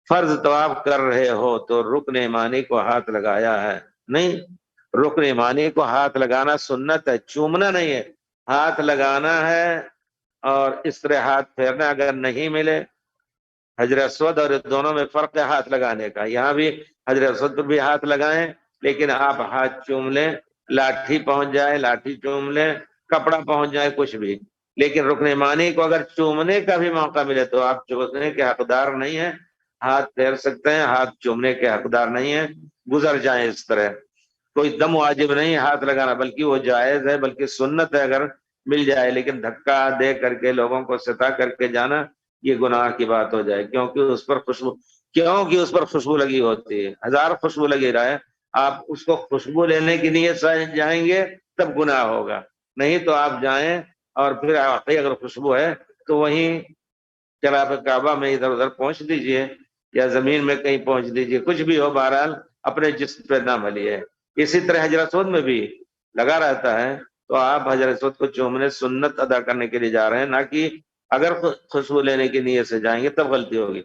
فرض طواف کر رہے ہو تو رکن یمانی کو ہاتھ لگایا ہے؟ نہیں، رکن یمانی کو ہاتھ لگانا سنت ہے، چومنا نہیں ہے، ہاتھ لگانا ہے اور اس طرح ہاتھ پھیرنا۔ اگر نہیں ملے، حجر اسود اور دونوں میں فرق ہے ہاتھ لگانے کا، یہاں بھی حجر اسود پر بھی ہاتھ لگائیں لیکن آپ ہاتھ چوم لیں، لاٹھی پہنچ جائے لاٹھی چوم لیں، کپڑا پہنچ جائے کچھ بھی، لیکن رکن یمانی کو اگر چومنے کا بھی موقع ملے تو آپ چومنے کے حقدار نہیں ہیں، ہاتھ پھیر سکتے ہیں، ہاتھ چومنے کے حقدار نہیں ہیں، گزر جائیں اس طرح۔ کوئی دم واجب نہیں ہاتھ لگانا، بلکہ وہ جائز ہے، بلکہ سنت ہے اگر مل جائے، لیکن دھکا دے کر کے لوگوں کو ستا کر کے جانا یہ گناہ کی بات ہو جائے، کیونکہ اس پر خوشبو لگی ہوتی ہے، ہزار خوشبو لگی رہے، آپ اس کو خوشبو لینے کی نیت سے جائیں گے تب گناہ ہوگا، نہیں تو آپ جائیں اور پھر واقعی اگر خوشبو ہے تو وہیں جناب کعبہ میں ادھر ادھر پہنچ دیجئے یا زمین میں کہیں پہنچ دیجئے، کچھ بھی ہو، بہرحال اپنے جسم پہ نہ ملیے۔ اسی طرح حجر اسود میں بھی لگا رہتا ہے تو آپ حجر اسود کو چومنے سنت ادا کرنے کے لیے جا رہے ہیں، نہ کہ اگر خوشبو لینے کی نیت سے جائیں گے تب غلطی ہوگی۔